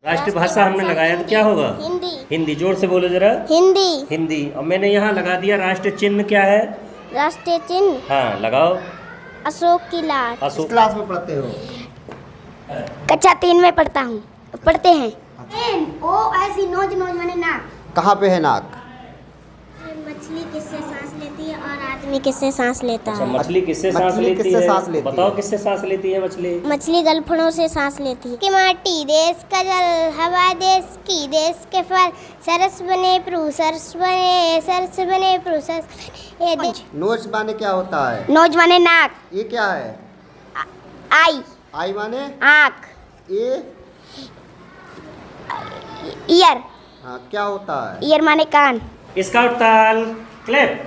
राष्ट्रभाषा हमने लगाया तो क्या होगा? हिंदी। हिंदी। जोर से बोलो जरा। हिंदी। हिंदी। अब मैंने यहाँ लगा दिया राष्ट्र चिन्ह क्या है? राष्ट्रीय चिन्ह हाँ लगाओ। अशोक की लाट। किस क्लास में पढ़ते हो? कक्षा 3 में पढ़ते हैं। ओ ऐसी नोज नोज माने नाक। कहाँ पे है नाक? मछली किससे सांस लेती है और आदमी किससे सांस लेता अच्छा, है? मछली किससे सांस मछली लेती किससे है? सांस लेती बताओ है? किससे सांस लेती है मछली? मछली गलफड़ों से सांस लेती है। की माटी देश का जल, हवा देश की, देश के फल, सरस बने प्रू सरस बने, सरस बने प्रू सरस। ये देश। नोज माने क्या होता है? नोज माने नाक। ये क्या है? आई आई माने? आँख। ये ईयर। हाँ, क्या होता है? ईयर माने कान। इसका ताल क्लैप।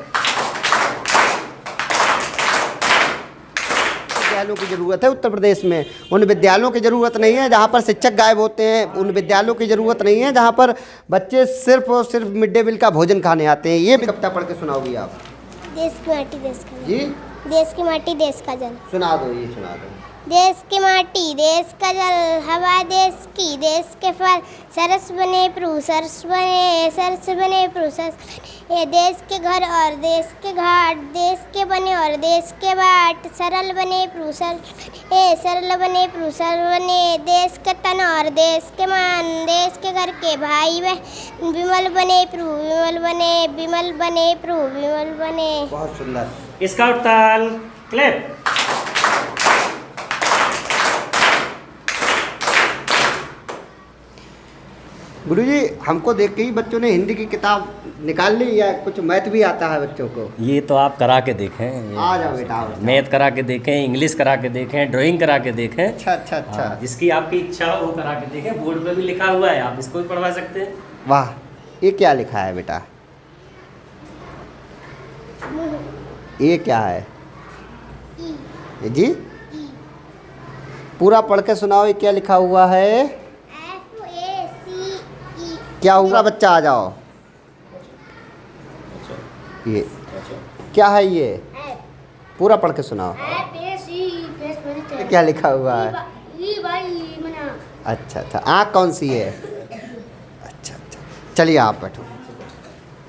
विद्यालयों की ज़रूरत है उत्तर प्रदेश में। उन विद्यालयों की ज़रूरत नहीं है जहाँ पर शिक्षक गायब होते हैं। उन विद्यालयों की ज़रूरत नहीं है जहाँ पर बच्चे सिर्फ और सिर्फ मिड डे मील का भोजन खाने आते हैं। ये कविता पढ़ के सुनाओगी आप? देश की माटी देश का जी जल। देश की माटी देश का जल। सुना दो, ये सुना दो। देश की माटी देश का जल, हवा देश की, देश के फल, सरस बने प्रू सरस बने, सरस बने प्रू सरस। ये देश के घर और देश के घाट, देश के बने और देश के बाट, सरल बने प्रू सरल, ये सरल बने प्रू सरल बने, देश के तन और देश के मान, देश के घर के भाई बहन, विमल बने प्रू विमल बने, विमल बने प्रू विमल बने। बहुत सुंदर। इसका ताल क्लैप। गुरुजी, हमको देख के ही बच्चों ने हिंदी की किताब निकाल ली या कुछ मैथ भी आता है बच्चों को? ये तो आप करा के देखें। आ जाओ बेटा, आ जाओ। मैथ करा के देखें, इंग्लिश करा के देखें, ड्राइंग करा के देखें। अच्छा अच्छा अच्छा। हाँ, जिसकी आपकी इच्छा हो वो करा के देखें। बोर्ड पे भी लिखा हुआ है, आप इसको भी पढ़वा सकते हैं। वाह, ये क्या लिखा है बेटा? ये क्या है? ये जी पूरा पढ़ के सुनाओ, ये क्या लिखा हुआ है? क्या हुआ बच्चा? आ जाओ। ये क्या है? ये पूरा पढ़ के सुनाओ। ये क्या लिखा हुआ है? अच्छा अच्छा। आँख कौन सी है? अच्छा अच्छा, चलिए आप बैठो।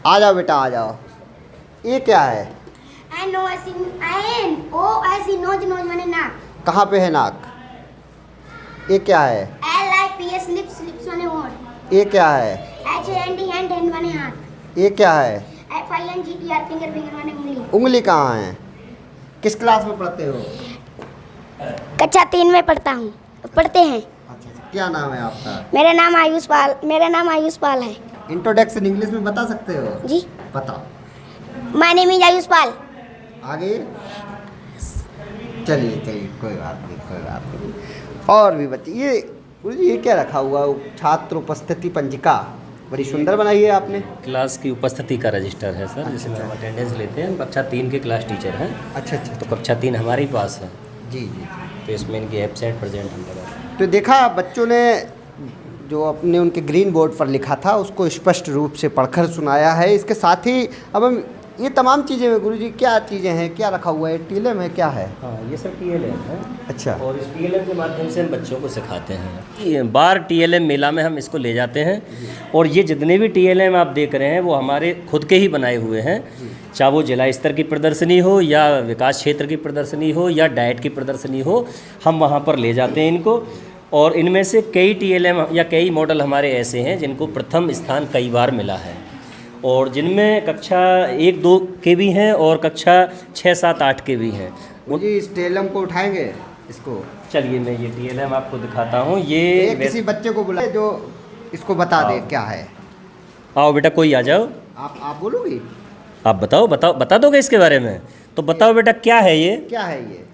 आ जाओ बेटा, आ जाओ। ये क्या है? नोज नोज माने नाक। कहाँ पे है नाक? ये क्या है? LIPS लिप्स लिप्स माने होंठ। ये क्या है? HAND हैंड हैंड माने हाथ। ये क्या है? FINGER फिंगर फिंगर माने उंगली। उंगली कहाँ है? किस क्लास में पढ़ते हो? कक्षा 3 में पढ़ते हैं। अच्छा अच्छा। क्या नाम है आपका? मेरा नाम आयुष पाल है। इंट्रोडक्शन इंग्लिश में बता सकते हो? जी। बताओ। माय नेम इज आयुष पाल। आगे चलिए चलिए, कोई बात नहीं, कोई बात नहीं। और भी बच्चे, ये गुरुजी ये क्या रखा हुआ? छात्र उपस्थिति पंजिका बड़ी सुंदर बनाई है आपने। क्लास की उपस्थिति का रजिस्टर है सर, जिसमें हम अटेंडेंस लेते हैं। हम कक्षा 3 के क्लास टीचर हैं। अच्छा अच्छा। तो कक्षा 3 हमारे पास है, जी जी। तो इसमें इनकी एब्सेंट प्रेजेंट हम लगाते हैं। तो देखा बच्चों ने जो अपने उनके ग्रीन बोर्ड पर लिखा था उसको स्पष्ट रूप से पढ़कर सुनाया है। इसके साथ ही अब हम ये तमाम चीज़ें में गुरुजी क्या चीज़ें हैं, क्या रखा हुआ है? TLM है, क्या है? हाँ, ये सब TLM है। अच्छा। और इस TLM के माध्यम से हम बच्चों को सिखाते हैं। ये बार TLM मेला में हम इसको ले जाते हैं। और ये जितने भी TLM आप देख रहे हैं वो हमारे खुद के ही बनाए हुए हैं। चाहे वो जिला स्तर की प्रदर्शनी हो या विकास क्षेत्र की प्रदर्शनी हो या डाइट की प्रदर्शनी हो, हम वहाँ पर ले जाते हैं इनको। और इनमें से कई TLM या कई मॉडल हमारे ऐसे हैं जिनको प्रथम स्थान कई बार मिला है, और जिनमें कक्षा 1-2 के भी हैं और कक्षा 6-7-8 के भी हैं। मुझे इस TLM को उठाएंगे इसको? चलिए मैं ये TLM आपको दिखाता हूँ। ये किसी बच्चे को बुलाए जो इसको बता दे क्या है। आओ बेटा, कोई आ जाओ। आप बोलोगी? आप बता दोगे इसके बारे में? तो बताओ बेटा, क्या है ये? क्या है ये?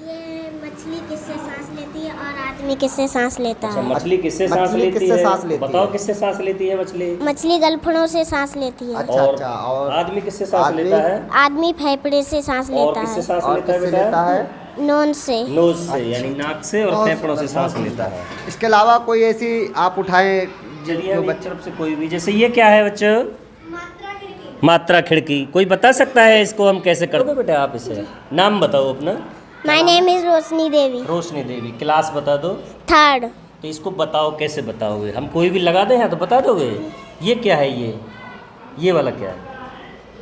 ये मछली किससे सांस लेती है और आदमी किससे सांस लेता अच्छा, है? मछली किससे सांस मछली लेती किससे है? सांस लेती बताओ है? किससे सांस लेती है मछली? मछली गलफड़ों से सांस लेती है। अच्छा अच्छा। और आदमी किससे सांस आदमी? लेता है? आदमी फेफड़े से सांस और लेता किससे है। सांस और लेता है किससे बेटा? लेता है? नोन से। नोज से, यानी नाक से और बहुत फेफड़ों से सुंदर, सांस बहुत लेता है। इसके अलावा कोई ऐसी आप उठाएं चलिए जो अभी बच्चे? तरफ से कोई भी, जैसे ये क्या है बच्चों? मात्रा खिड़की। कोई बता सकता है इसको हम कैसे करते बेटा? आप इसे नाम बताओ अपना। My name is Roshni Devi. Roshni Devi. Class बता दो। 3rd। तो इसको बताओ, कैसे बताओगे? हम कोई भी लगा दें तो बता दोगे? ये क्या है? ये वाला क्या है?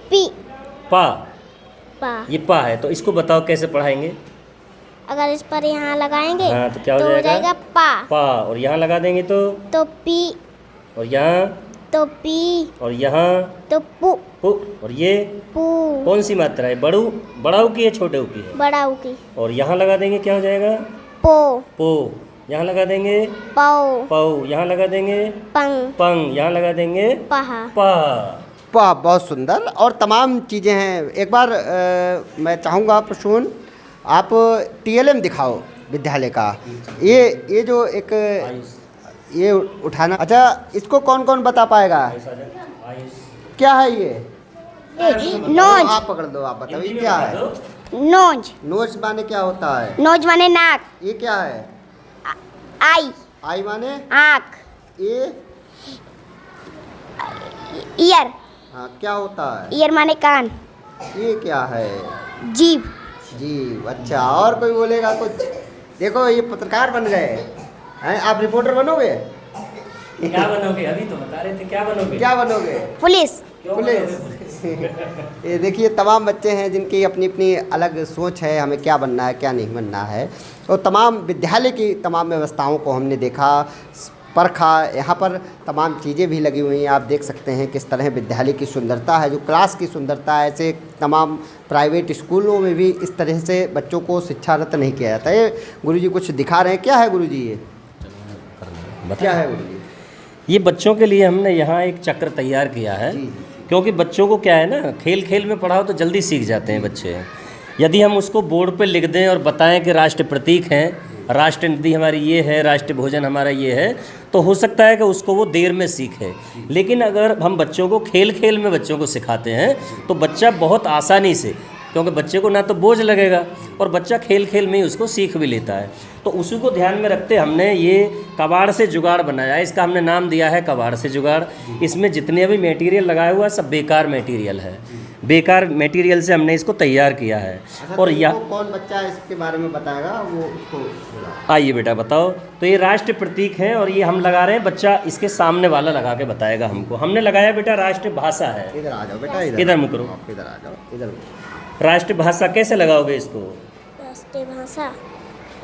पी पा। पा। ये पा है, तो इसको बताओ कैसे पढ़ाएंगे? अगर इस पर यहाँ लगाएंगे हाँ, तो क्या हो हो जाएगा? जाएगा पा। पा। और यहाँ लगा देंगे तो पी। और यहाँ तो पी। और यहाँ तो पू। पु। और ये पू। कौन सी मात्रा है? बड़ाऊ की है, छोटे की है? बड़ा ऊ की। और यहाँ लगा देंगे, क्या हो जाएगा? पो। पो। यहाँ लगा देंगे पाओ। पाऊ। यहाँ लगा देंगे पंग। पंग। यहाँ लगा देंगे पहा। पा। वाह, बहुत सुंदर और तमाम चीज़ें हैं। एक बार मैं चाहूँगा प्रसून, आप टीएलएम दिखाओ विद्यालय का। ये जो एक ये उठाना, अच्छा इसको कौन कौन बता पाएगा? क्या है ये? नोज। आप पकड़ दो, आप बताओ ये क्या है? नोज। नोज माने क्या होता है? नोज माने नाक। ये क्या है? आई। आई माने? आँख। ये ईयर। हाँ, क्या होता है? ईयर माने कान। ये क्या है? जीभ। जी, अच्छा। और कोई बोलेगा कुछ? देखो ये पत्रकार बन गए हैं, आप रिपोर्टर बनोगे? क्या बनोगे? अभी तो बता रहे थे, क्या बनोगे? क्या बनोगे? पुलिस। पुलिस। ये देखिए तमाम बच्चे हैं जिनकी अपनी अपनी अलग सोच है, हमें क्या बनना है क्या नहीं बनना है। और तमाम विद्यालय की तमाम व्यवस्थाओं को हमने देखा, परखा। यहाँ पर तमाम चीज़ें भी लगी हुई हैं, आप देख सकते हैं किस तरह विद्यालय की सुंदरता है, जो क्लास की सुंदरता है। ऐसे तमाम प्राइवेट स्कूलों में भी इस तरह से बच्चों को शिक्षारत नहीं किया जाता है। गुरुजी कुछ दिखा रहे हैं, क्या है गुरुजी ये? क्या है गुरुजी? ये बच्चों के लिए हमने यहाँ एक चक्र तैयार किया है, क्योंकि बच्चों को क्या है ना, खेल खेल में पढ़ाओ तो जल्दी सीख जाते हैं बच्चे। यदि हम उसको बोर्ड पे लिख दें और बताएं कि राष्ट्र प्रतीक हैं, राष्ट्र नदी हमारी ये है, राष्ट्रीय भोजन हमारा ये है, तो हो सकता है कि उसको वो देर में सीखे। लेकिन अगर हम बच्चों को खेल खेल में बच्चों को सिखाते हैं तो बच्चा बहुत आसानी से, क्योंकि बच्चे को ना तो बोझ लगेगा और बच्चा खेल खेल में ही उसको सीख भी लेता है। तो उसी को ध्यान में रखते हमने ये कबाड़ से जुगाड़ बनाया है। इसका हमने नाम दिया है कबाड़ से जुगाड़। इसमें जितने भी मटेरियल लगाया हुआ है सब बेकार मटेरियल है। बेकार मटेरियल से हमने इसको तैयार किया है। अच्छा, और तो यह कौन बच्चा इसके बारे में बताएगा, वो उसको आइए बेटा बताओ। तो ये राष्ट्र प्रतीक है और ये हम लगा रहे हैं, बच्चा इसके सामने वाला लगा के बताएगा हमको। हमने लगाया बेटा राष्ट्र भाषा है। इधर आ जाओ बेटा, इधर मुँह करो। आप इधर आ जाओ, इधर। राष्ट्र भाषा कैसे लगाओगे इसको? राष्ट्रीय भाषा।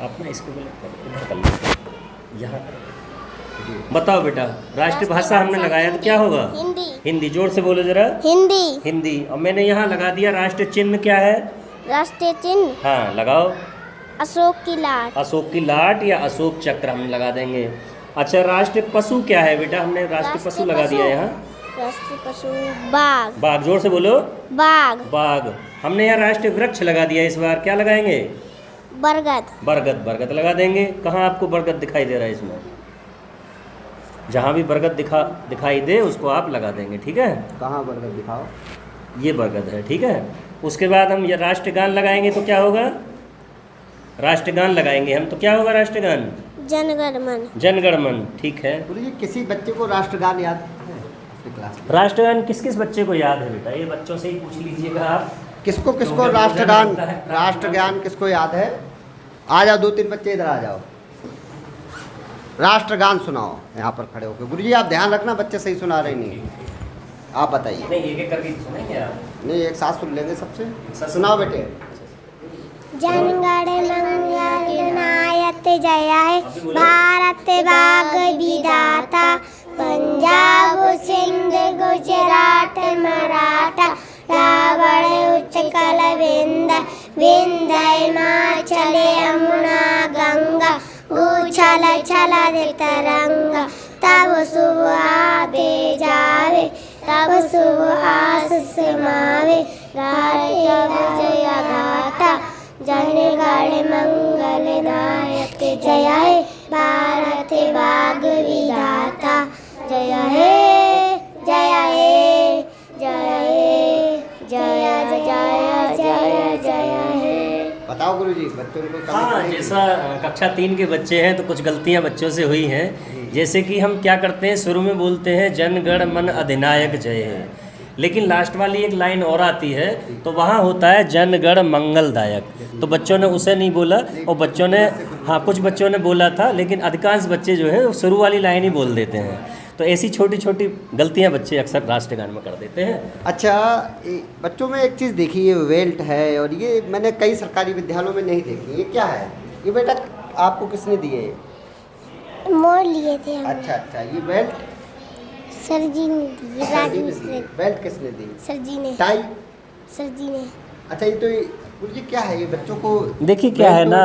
आप ना इसको इधर कर लो, यहाँ बताओ बेटा। राष्ट्रीय भाषा हमने लगाया तो क्या होगा? हिंदी। हिंदी। जोर से बोलो जरा। हिंदी। हिंदी। और मैंने यहाँ लगा दिया राष्ट्र चिन्ह। क्या है? राष्ट्रीय चिन्ह हाँ लगाओ। अशोक की लाट। अशोक की लाट या अशोक चक्र हम लगा देंगे। अच्छा, राष्ट्रीय पशु क्या है बेटा? हमने राष्ट्रीय पशु लगा दिया यहाँ। राष्ट्रीय पशु बाघ। बाघ। जोर से बोलो। बाघ। बाघ। हमने यहाँ राष्ट्रीय वृक्ष लगा दिया इस बार। क्या लगाएंगे? बरगद। बरगद। बरगद लगा देंगे। कहाँ आपको बरगद दिखाई दे रहा है? इसमें जहाँ भी बरगद दिखाई दे उसको आप लगा देंगे, ठीक है? कहाँ बरगद दिखाओ? ये बरगद है, ठीक है। उसके बाद हम ये राष्ट्रगान लगाएंगे तो क्या होगा? राष्ट्रगान लगाएंगे हम तो क्या होगा? राष्ट्रगान जनगण मन। जनगण मन, ठीक है। गुरुजी किसी बच्चे को राष्ट्रगान याद है आपकी क्लास में? राष्ट्रगान किस किस बच्चे को याद है बेटा? ये बच्चों से ही पूछ लीजिएगा आप। किसको किसको तो राष्ट्रगान, होता है। राष्ट्रगान किसको याद है? आ जाओ, 2-3 बच्चे इधर आ जाओ, राष्ट्रगान सुनाओ यहाँ पर खड़े होकर। गुरुजी आप ध्यान रखना, बच्चे सही सुना रहे नहीं। आप बताइए। नहीं, एक एक करके सुनेंगे आप। नहीं, एक साथ सुन लेंगे सबसे। सुनाओ बेटे। जनगण मंगल नायक जय भारत भाग्य विधाता, पंजाब सिंध गुजरात मराठा, रावण उत्कल विंध्य विंध्य हिमाचल यमुना गंगा, उछल छल तरंगा, तब शुभ आवे जावे, तब शुभ आशीष मावे, गाता विजय गाता, जनगण मंगल नायक जय हे भारत भाग्य विधाता, जय हे जय हे जय हे जय जय जय जय हे। बताओ गुरुजी, बच्चों को समझ हाँ, नहीं? जैसा कक्षा 3 के बच्चे हैं तो कुछ गलतियां बच्चों से हुई हैं। जैसे कि हम क्या करते हैं, शुरू में बोलते हैं जन गण मन अधिनायक जय है, लेकिन लास्ट वाली एक लाइन और आती है, तो वहाँ होता है जनगण मंगलदायक। तो बच्चों ने उसे नहीं बोला, और बच्चों ने, हाँ कुछ बच्चों ने बोला था, लेकिन अधिकांश बच्चे जो है वो शुरू वाली लाइन ही बोल देते हैं। तो ऐसी छोटी छोटी गलतियाँ बच्चे अक्सर राष्ट्रगान में कर देते हैं। अच्छा, बच्चों में एक चीज़ देखी, ये वेल्ट है, और ये मैंने कई सरकारी विद्यालयों में नहीं देखी। ये क्या है? ये बेटा आपको किसने दिए? मोर लिए थे हम। अच्छा, ये बेल्ट सर जी ने दी, राजू ने। बेल्ट किसने दी? सर जी ने। टाई? सर जी ने। अच्छा, ये क्या है? ये बच्चों को देखिए क्या है ना,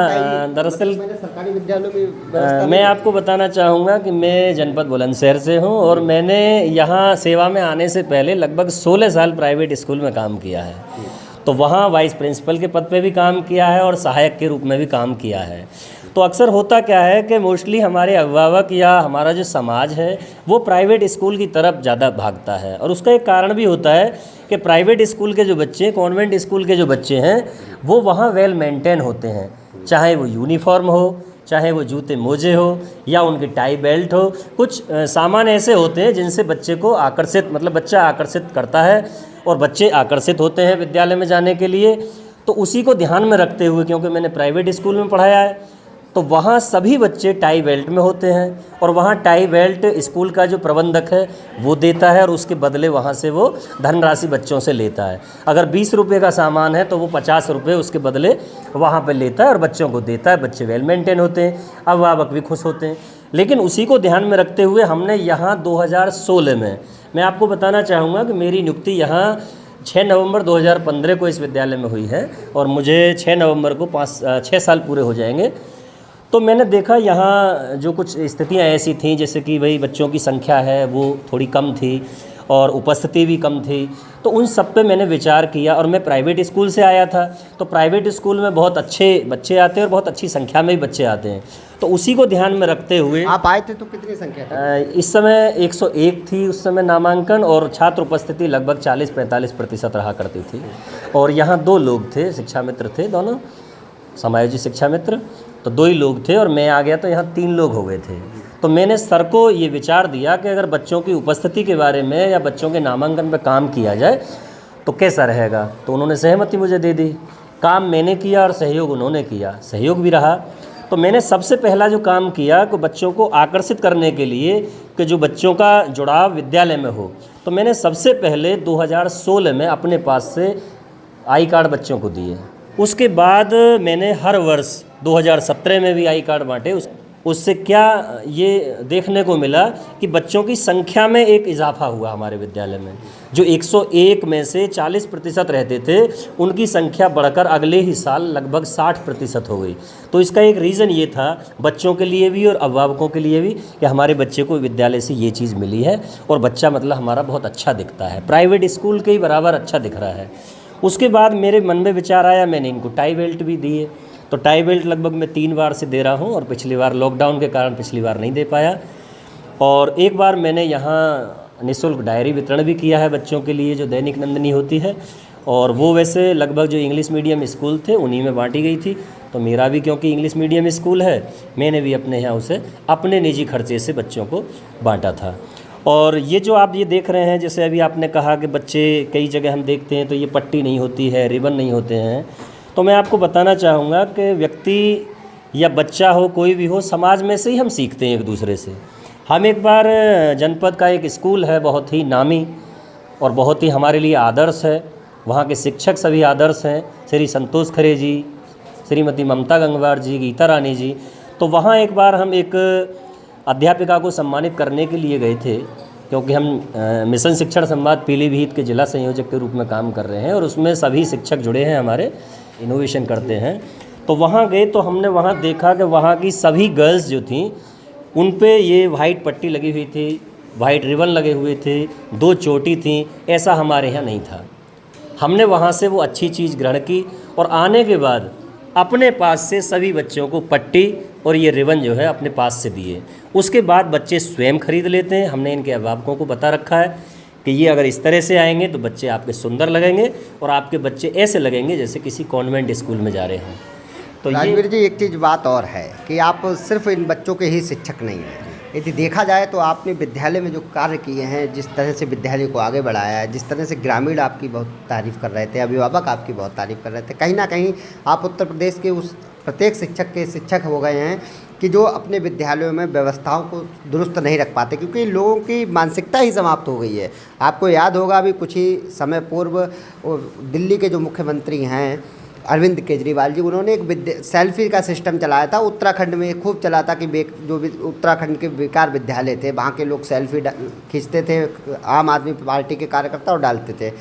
दरअसल मैंने सरकारी विद्यालयों में व्यवस्था मैं आपको बताना चाहूँगा कि मैं जनपद बुलंदशहर से हूँ, और मैंने यहाँ सेवा में आने से पहले लगभग 16 साल प्राइवेट स्कूल में काम किया है। तो वहाँ वाइस प्रिंसिपल के पद पे भी काम किया है और सहायक के रूप में भी काम किया है। तो अक्सर होता क्या है कि मोस्टली हमारे अभिभावक या हमारा जो समाज है वो प्राइवेट स्कूल की तरफ ज़्यादा भागता है, और उसका एक कारण भी होता है कि प्राइवेट स्कूल के जो बच्चे, कॉन्वेंट स्कूल के जो बच्चे हैं, वो वहाँ वेल मेंटेन होते हैं, चाहे वो यूनिफॉर्म हो, चाहे वो जूते मोजे हो, या उनकी टाई बेल्ट हो। कुछ सामान ऐसे होते हैं जिनसे बच्चे को आकर्षित, मतलब बच्चा आकर्षित करता है, और बच्चे आकर्षित होते हैं विद्यालय में जाने के लिए। तो उसी को ध्यान में रखते हुए, क्योंकि मैंने प्राइवेट स्कूल में पढ़ाया है, तो वहाँ सभी बच्चे टाई बेल्ट में होते हैं, और वहाँ टाई बेल्ट स्कूल का जो प्रबंधक है वो देता है, और उसके बदले वहाँ से वो धनराशि बच्चों से लेता है। अगर 20 रुपये का सामान है तो वो 50 रुपये उसके बदले वहाँ पे लेता है और बच्चों को देता है। बच्चे वेल मेंटेन होते हैं, अभिभावक भी खुश होते हैं। लेकिन उसी को ध्यान में रखते हुए हमने यहाँ 2016 में, मैं आपको बताना चाहूँगा कि मेरी नियुक्ति यहाँ 6 नवंबर 2015 को इस विद्यालय में हुई है, और मुझे 6 नवंबर को 6 साल पूरे हो जाएंगे। तो मैंने देखा यहाँ जो कुछ स्थितियाँ ऐसी थीं, जैसे कि भाई बच्चों की संख्या है वो थोड़ी कम थी, और उपस्थिति भी कम थी। तो उन सब पे मैंने विचार किया, और मैं प्राइवेट स्कूल से आया था, तो प्राइवेट स्कूल में बहुत अच्छे बच्चे आते हैं और बहुत अच्छी संख्या में भी बच्चे आते हैं। तो उसी को ध्यान में रखते हुए आप आए थे तो कितनी संख्या थी? इस समय 101 थी उस समय नामांकन, और छात्र उपस्थिति लगभग 40-45% रहा करती थी। और यहाँ 2 लोग थे, शिक्षा मित्र थे, दोनों समायोजित शिक्षा मित्र, तो 2 ही लोग थे, और मैं आ गया तो यहाँ 3 लोग हो गए थे। तो मैंने सर को ये विचार दिया कि अगर बच्चों की उपस्थिति के बारे में या बच्चों के नामांकन पर काम किया जाए तो कैसा रहेगा। तो उन्होंने सहमति मुझे दे दी। काम मैंने किया और सहयोग उन्होंने किया, सहयोग भी रहा। तो मैंने सबसे पहला जो काम किया कि बच्चों को आकर्षित करने के लिए कि जो बच्चों का जुड़ाव विद्यालय में हो, तो मैंने सबसे पहले 2016 में अपने पास से आई कार्ड बच्चों को दिए। उसके बाद मैंने हर वर्ष 2017 में भी आई कार्ड बांटे। उससे क्या ये देखने को मिला कि बच्चों की संख्या में एक इजाफा हुआ हमारे विद्यालय में। जो 101 में से 40% रहते थे, उनकी संख्या बढ़कर अगले ही साल लगभग 60% हो गई। तो इसका एक रीज़न ये था, बच्चों के लिए भी और अभिभावकों के लिए भी, कि हमारे बच्चे को विद्यालय से ये चीज़ मिली है, और बच्चा मतलब हमारा बहुत अच्छा दिखता है, प्राइवेट स्कूल के ही बराबर अच्छा दिख रहा है। उसके बाद मेरे मन में विचार आया, मैंने इनको टाई बेल्ट भी दिए। तो टाई बेल्ट लगभग मैं 3 बार से दे रहा हूँ, और पिछली बार लॉकडाउन के कारण पिछली बार नहीं दे पाया। और एक बार मैंने यहाँ निःशुल्क डायरी वितरण भी किया है बच्चों के लिए, जो दैनिक नंदनी होती है, और वो वैसे लगभग जो इंग्लिश मीडियम स्कूल थे उन्हीं में बांटी गई थी। तो मेरा भी क्योंकि इंग्लिश मीडियम स्कूल है, मैंने भी अपने यहाँ उसे अपने निजी खर्चे से बच्चों को बांटा था। और ये जो आप ये देख रहे हैं, जैसे अभी आपने कहा कि बच्चे कई जगह हम देखते हैं तो ये पट्टी नहीं होती है, रिबन नहीं होते हैं, तो मैं आपको बताना चाहूँगा कि व्यक्ति या बच्चा हो, कोई भी हो, समाज में से ही हम सीखते हैं एक दूसरे से। हम एक बार जनपद का एक स्कूल है बहुत ही नामी और बहुत ही हमारे लिए आदर्श है, वहाँ के शिक्षक सभी आदर्श हैं, श्री संतोष खरे जी, श्रीमती ममता गंगवार जी, गीता रानी जी। तो वहाँ एक बार हम एक अध्यापिका को सम्मानित करने के लिए गए थे, क्योंकि हम मिशन शिक्षण संवाद पीलीभीत के जिला संयोजक के रूप में काम कर रहे हैं, और उसमें सभी शिक्षक जुड़े हैं हमारे, इनोवेशन करते हैं। तो वहाँ गए तो हमने वहाँ देखा कि वहाँ की सभी गर्ल्स जो थीं उन पे ये वाइट पट्टी लगी हुई थी, वाइट रिबन लगे हुए थे, 2 चोटी थी, ऐसा हमारे यहाँ नहीं था। हमने वहाँ से वो अच्छी चीज़ ग्रहण की, और आने के बाद अपने पास से सभी बच्चों को पट्टी और ये रिबन जो है अपने पास से दिए। उसके बाद बच्चे स्वयं खरीद लेते हैं। हमने इनके अभिभावकों को बता रखा है कि ये अगर इस तरह से आएंगे तो बच्चे आपके सुंदर लगेंगे, और आपके बच्चे ऐसे लगेंगे जैसे किसी कॉन्वेंट स्कूल में जा रहे हैं। तो राजवीर जी, एक चीज़ बात और है कि आप सिर्फ इन बच्चों के ही शिक्षक नहीं हैं, यदि देखा जाए तो आपने विद्यालय में जो कार्य किए हैं, जिस तरह से विद्यालय को आगे बढ़ाया है, जिस तरह से ग्रामीण आपकी बहुत तारीफ़ कर रहे थे, अभिभावक आपकी बहुत तारीफ़ कर रहे थे, कहीं ना कहीं आप उत्तर प्रदेश के उस प्रत्येक शिक्षक के शिक्षक हो गए हैं कि जो अपने विद्यालयों में व्यवस्थाओं को दुरुस्त नहीं रख पाते, क्योंकि लोगों की मानसिकता ही समाप्त हो गई है। आपको याद होगा अभी कुछ ही समय पूर्व दिल्ली के जो मुख्यमंत्री हैं अरविंद केजरीवाल जी, उन्होंने एक सेल्फी का सिस्टम चलाया था। उत्तराखंड में खूब चला था कि जो भी उत्तराखंड के बेकार विद्यालय थे वहाँ के लोग सेल्फी खींचते थे, आम आदमी पार्टी के कार्यकर्ता, और डालते थे।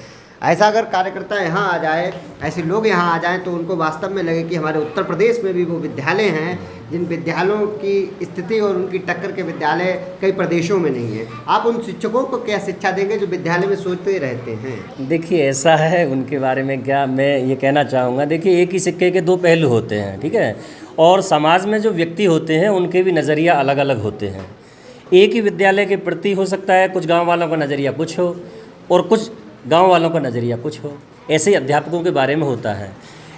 ऐसा अगर कार्यकर्ता यहाँ आ जाए, ऐसे लोग यहाँ आ जाएं, तो उनको वास्तव में लगे कि हमारे उत्तर प्रदेश में भी वो विद्यालय हैं जिन विद्यालयों की स्थिति और उनकी टक्कर के विद्यालय कई प्रदेशों में नहीं है। आप उन शिक्षकों को क्या शिक्षा देंगे जो विद्यालय में सोचते रहते हैं? देखिए, ऐसा है, उनके बारे में क्या मैं ये कहना चाहूँगा। देखिए, एक ही सिक्के के दो पहलू होते हैं, ठीक है। और समाज में जो व्यक्ति होते हैं उनके भी नज़रिया अलग अलग होते हैं। एक ही विद्यालय के प्रति हो सकता है कुछ गाँव वालों का नज़रिया कुछ हो और कुछ गांव वालों का नज़रिया कुछ हो। ऐसे ही अध्यापकों के बारे में होता है।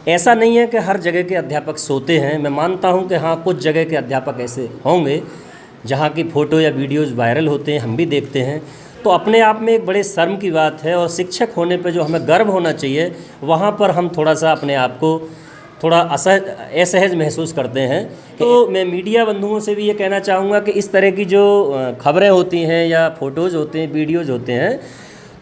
ऐसा नहीं है कि हर जगह के अध्यापक सोते हैं। मैं मानता हूं कि हाँ, कुछ जगह के अध्यापक ऐसे होंगे जहां की फ़ोटो या वीडियोज़ वायरल होते हैं, हम भी देखते हैं। तो अपने आप में एक बड़े शर्म की बात है, और शिक्षक होने पे जो हमें गर्व होना चाहिए, वहाँ पर हम थोड़ा सा अपने आप को थोड़ा असहज महसूस करते हैं। तो मैं मीडिया बंधुओं से भी ये कहना चाहूँगा कि इस तरह की जो खबरें होती हैं या फ़ोटोज़ होते हैं, वीडियोज़ होते हैं,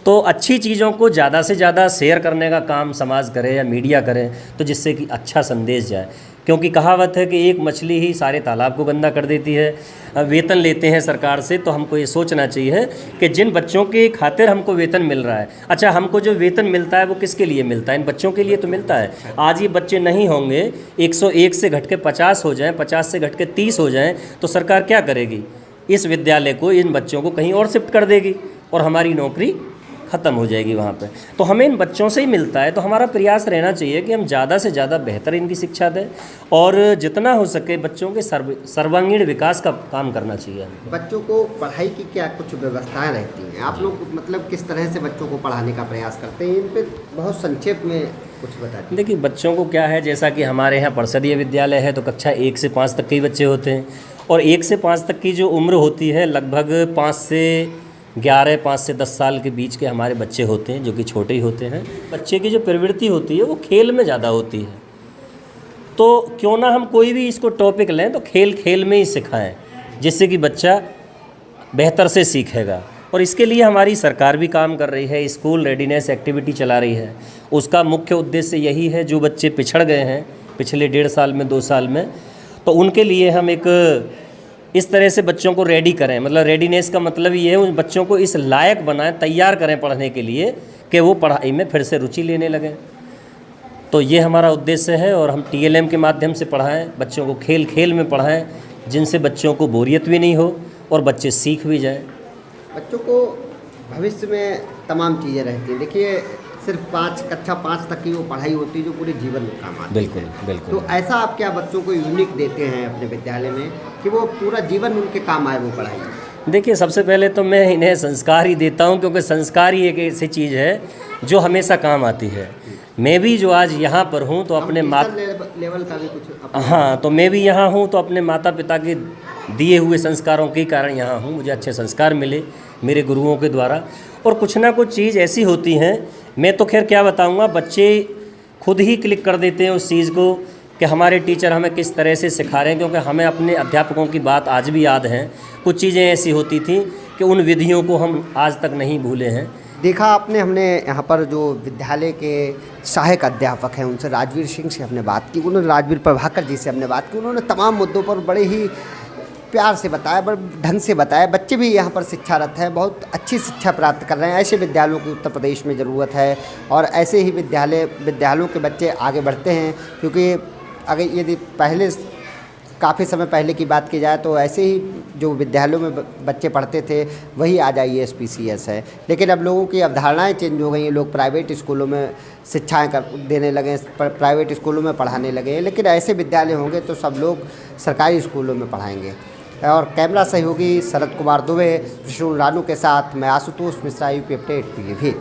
तो अच्छी चीज़ों को ज़्यादा से ज़्यादा शेयर करने का काम समाज करे या मीडिया करे, तो जिससे कि अच्छा संदेश जाए। क्योंकि कहावत है कि एक मछली ही सारे तालाब को गंदा कर देती है। वेतन लेते हैं सरकार से, तो हमको ये सोचना चाहिए कि जिन बच्चों के खातिर हमको वेतन मिल रहा है, अच्छा, हमको जो वेतन मिलता है वो किसके लिए मिलता है? इन बच्चों के लिए तो मिलता है। आज ये बच्चे नहीं होंगे, 101 से घट के 50 हो जाएँ, 50 से घट के 30 हो जाएँ, तो सरकार क्या करेगी? इस विद्यालय को, इन बच्चों को कहीं और शिफ्ट कर देगी और हमारी नौकरी ख़त्म हो जाएगी वहाँ पे। तो हमें इन बच्चों से ही मिलता है, तो हमारा प्रयास रहना चाहिए कि हम ज़्यादा से ज़्यादा बेहतर इनकी शिक्षा दें और जितना हो सके बच्चों के सर्वांगीण विकास का काम करना चाहिए। बच्चों को पढ़ाई की क्या कुछ व्यवस्थाएं रहती हैं? आप लोग मतलब किस तरह से बच्चों को पढ़ाने का प्रयास करते हैं? इन पर बहुत संक्षेप में कुछ बताइए। देखिए, बच्चों को क्या है, जैसा कि हमारे यहाँ परिषदीय विद्यालय है तो कक्षा 1 से 5 तक के ही बच्चे होते हैं, और 1 से 5 तक की जो उम्र होती है लगभग 5 से 10 साल के बीच के हमारे बच्चे होते हैं, जो कि छोटे ही होते हैं। बच्चे की जो प्रवृत्ति होती है वो खेल में ज़्यादा होती है, तो क्यों ना हम कोई भी इसको टॉपिक लें तो खेल खेल में ही सिखाएं, जिससे कि बच्चा बेहतर से सीखेगा। और इसके लिए हमारी सरकार भी काम कर रही है, स्कूल रेडीनेस एक्टिविटी चला रही है। उसका मुख्य उद्देश्य यही है, जो बच्चे पिछड़ गए हैं पिछले 1.5 साल में, 2 साल में, तो उनके लिए हम एक इस तरह से बच्चों को रेडी करें। मतलब रेडीनेस का मतलब ये है उन बच्चों को इस लायक बनाएं, तैयार करें पढ़ने के लिए कि वो पढ़ाई में फिर से रुचि लेने लगें। तो ये हमारा उद्देश्य है, और हम TLM के माध्यम से पढ़ाएं, बच्चों को खेल खेल में पढ़ाएं, जिनसे बच्चों को बोरियत भी नहीं हो और बच्चे सीख भी जाएं। बच्चों को भविष्य में तमाम चीज़ें रहती हैं। देखिए, सिर्फ कक्षा 5 तक की वो पढ़ाई होती है जो पूरे जीवन में काम आती है। बिल्कुल बिल्कुल। तो ऐसा आप क्या बच्चों को यूनिक देते हैं अपने विद्यालय में कि वो पूरा जीवन उनके काम आए वो पढ़ाई? देखिए, सबसे पहले तो मैं इन्हें संस्कार ही देता हूं, क्योंकि संस्कार ही एक ऐसी चीज़ है जो हमेशा काम आती है। मैं भी जो आज यहाँ पर हूँ तो अपने लेवल का भी कुछ हाँ, तो मैं भी यहाँ हूँ तो अपने माता पिता के दिए हुए संस्कारों के कारण यहाँ हूँ। मुझे अच्छे संस्कार मिले मेरे गुरुओं के द्वारा, और कुछ ना कुछ चीज़ ऐसी होती हैं, मैं तो खैर क्या बताऊँगा, बच्चे खुद ही क्लिक कर देते हैं उस चीज़ को कि हमारे टीचर हमें किस तरह से सिखा रहे हैं। क्योंकि हमें अपने अध्यापकों की बात आज भी याद है, कुछ चीज़ें ऐसी होती थी कि उन विधियों को हम आज तक नहीं भूले हैं। देखा आपने, हमने यहाँ पर जो विद्यालय के सहायक अध्यापक हैं उनसे, राजवीर सिंह से हमने बात की, उन्होंने राजवीर प्रभाकर जी से हमने बात की। उन्होंने तमाम मुद्दों पर बड़े ही प्यार से बताया, बड़े ढंग से बताया। बच्चे भी यहाँ पर शिक्षारत हैं, बहुत अच्छी शिक्षा प्राप्त कर रहे हैं। ऐसे विद्यालयों की उत्तर प्रदेश में ज़रूरत है, और ऐसे ही विद्यालयों के बच्चे आगे बढ़ते हैं। क्योंकि अगर यदि पहले काफ़ी समय पहले की बात की जाए तो ऐसे ही जो विद्यालयों में बच्चे पढ़ते थे वही आज IAS PCS है। लेकिन अब लोगों की अवधारणाएं चेंज हो गई हैं, लोग प्राइवेट स्कूलों में शिक्षाएं देने लगे, प्राइवेट स्कूलों में पढ़ाने लगे। लेकिन ऐसे विद्यालय होंगे तो सब लोग सरकारी स्कूलों में पढ़ाएंगे। और कैमरा सहयोगी शरद कुमार दुबे, विष्णु रानू के साथ मैं Ashutosh Mishra, UP update PAV।